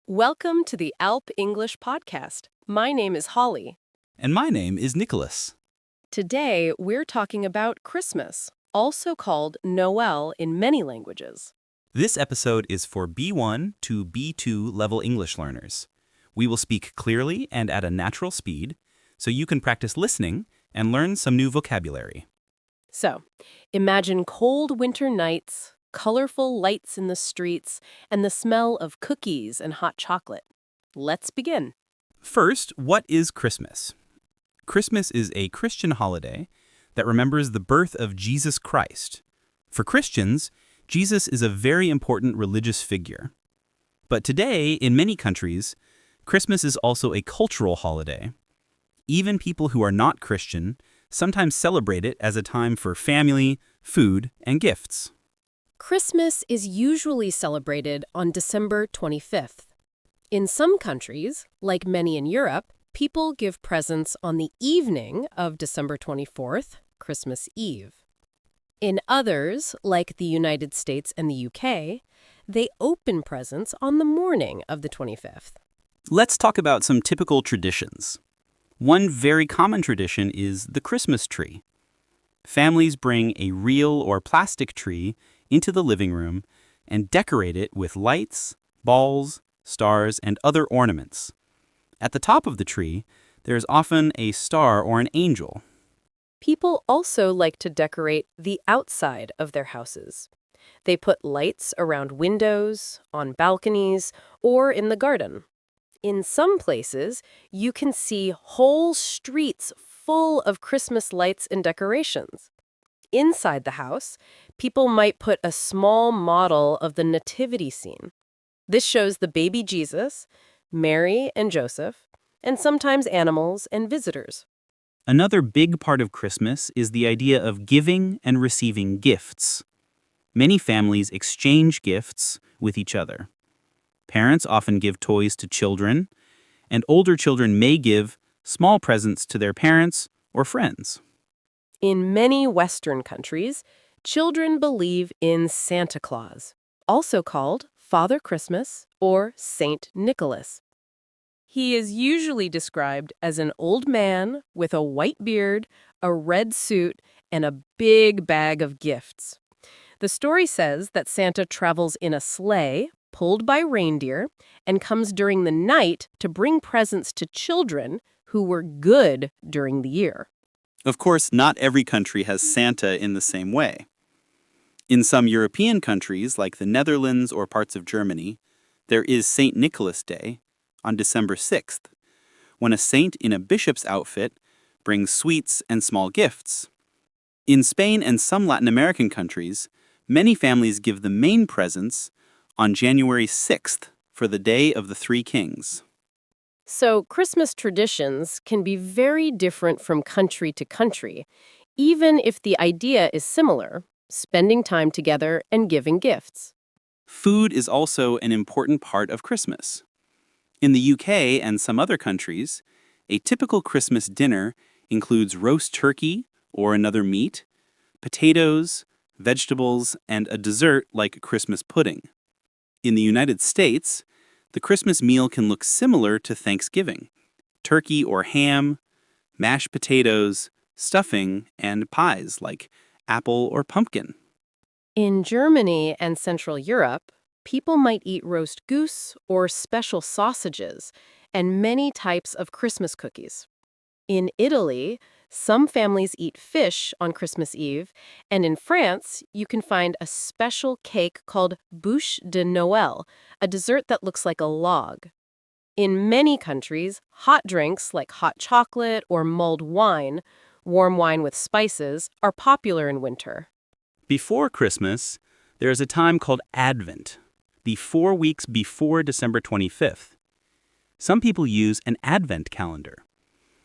Welcome to the Alp English Podcast. My name is Holly. And my name is Nicholas. Today, we're talking about Christmas, also called Noel in many languages. This episode is for B1 to B2 level English learners. We will speak clearly and at a natural speed, so you can practice listening and learn some new vocabulary. So, imagine cold winter nights, colorful lights in the streets, and the smell of cookies and hot chocolate. Let's begin. First, what is Christmas? Christmas is a Christian holiday that remembers the birth of Jesus Christ. For Christians, Jesus is a very important religious figure. But today, in many countries, Christmas is also a cultural holiday. Even people who are not Christian sometimes celebrate it as a time for family, food, and gifts. Christmas is usually celebrated on December 25th. In some countries, like many in Europe, people give presents on the evening of December 24th, Christmas Eve. In others, like the United States and the UK, they open presents on the morning of the 25th. Let's talk about some typical traditions. One very common tradition is the Christmas tree. Families bring a real or plastic tree into the living room and decorate it with lights, balls, stars, and other ornaments. At the top of the tree, there is often a star or an angel. People also like to decorate the outside of their houses. They put lights around windows, on balconies, or in the garden. In some places, you can see whole streets full of Christmas lights and decorations. Inside the house, people might put a small model of the nativity scene. This shows the baby Jesus, Mary and Joseph, and sometimes animals and visitors. Another big part of Christmas is the idea of giving and receiving gifts. Many families exchange gifts with each other. Parents often give toys to children, and older children may give small presents to their parents or friends. In many Western countries, children believe in Santa Claus, also called Father Christmas or Saint Nicholas. He is usually described as an old man with a white beard, a red suit, and a big bag of gifts. The story says that Santa travels in a sleigh pulled by reindeer and comes during the night to bring presents to children who were good during the year. Of course, not every country has Santa in the same way. In some European countries, like the Netherlands or parts of Germany, there is St. Nicholas Day on December 6th, when a saint in a bishop's outfit brings sweets and small gifts. In Spain and some Latin American countries, many families give the main presents on January 6th for the Day of the Three Kings. So Christmas traditions can be very different from country to country, even if the idea is similar, spending time together and giving gifts. Food is also an important part of Christmas. In the UK and some other countries, a typical Christmas dinner includes roast turkey or another meat, potatoes, vegetables, and a dessert like Christmas pudding. In the United States, the Christmas meal can look similar to Thanksgiving: turkey or ham, mashed potatoes, stuffing, and pies like apple or pumpkin. In Germany and Central Europe, people might eat roast goose or special sausages and many types of Christmas cookies. In Italy, some families eat fish on Christmas Eve, and in France, you can find a special cake called bûche de Noël, a dessert that looks like a log. In many countries, hot drinks like hot chocolate or mulled wine, warm wine with spices, are popular in winter. Before Christmas, there is a time called Advent, the 4 weeks before December 25th. Some people use an Advent calendar.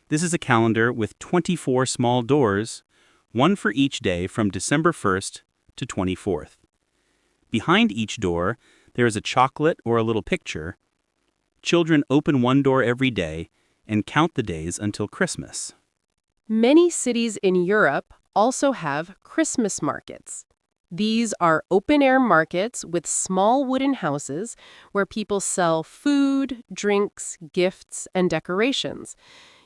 This is a calendar with 24 small doors, one for each day from December 1st to 24th. Behind each door, there is a chocolate or a little picture. Children open one door every day and count the days until Christmas. Many cities in Europe also have Christmas markets. These are open-air markets with small wooden houses where people sell food, drinks, gifts, and decorations.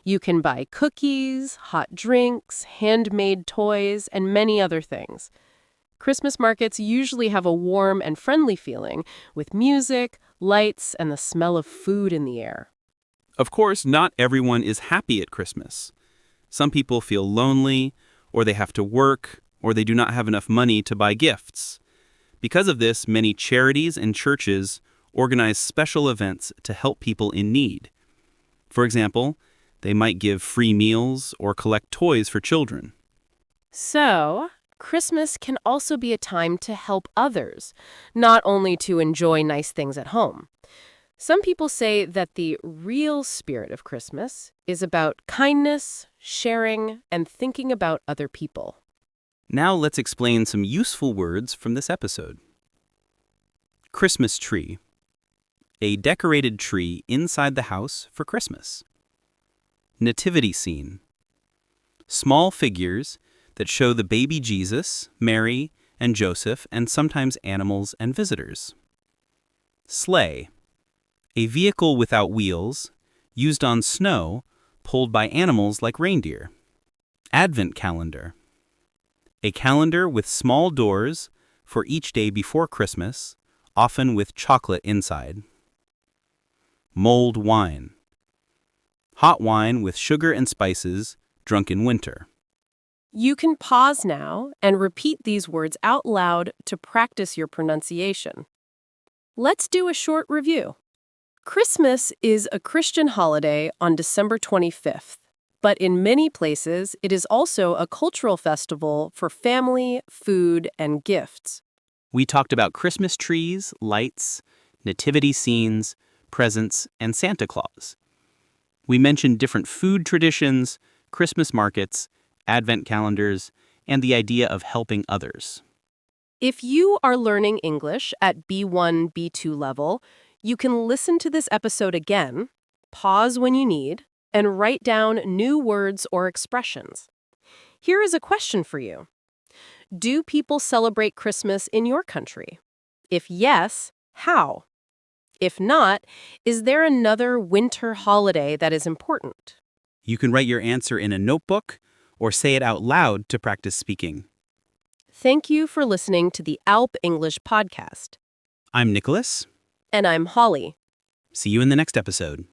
You can buy cookies, hot drinks, handmade toys, and many other things. Christmas markets usually have a warm and friendly feeling with music, lights, and the smell of food in the air. Of course, not everyone is happy at Christmas. Some people feel lonely, or they have to work, or they do not have enough money to buy gifts. Because of this, many charities and churches organize special events to help people in need. For example, they might give free meals or collect toys for children. So, Christmas can also be a time to help others, not only to enjoy nice things at home. Some people say that the real spirit of Christmas is about kindness, sharing, and thinking about other people. Now let's explain some useful words from this episode. Christmas tree. A decorated tree inside the house for Christmas. Nativity scene. Small figures that show the baby Jesus, Mary, and Joseph, and sometimes animals and visitors. Sleigh. A vehicle without wheels, used on snow, pulled by animals like reindeer. Advent calendar. A calendar with small doors for each day before Christmas, often with chocolate inside. Mulled wine. Hot wine with sugar and spices, drunk in winter. You can pause now and repeat these words out loud to practice your pronunciation. Let's do a short review. Christmas is a Christian holiday on December 25th, but in many places it is also a cultural festival for family, food, and gifts. We talked about Christmas trees, lights, nativity scenes, presents, and Santa Claus. We mentioned different food traditions, Christmas markets, Advent calendars, and the idea of helping others. If you are learning English at B1, B2 level, you can listen to this episode again, pause when you need, and write down new words or expressions. Here is a question for you. Do people celebrate Christmas in your country? If yes, how? If not, is there another winter holiday that is important? You can write your answer in a notebook or say it out loud to practice speaking. Thank you for listening to the Alp English podcast. I'm Nicholas. And I'm Holly. See you in the next episode.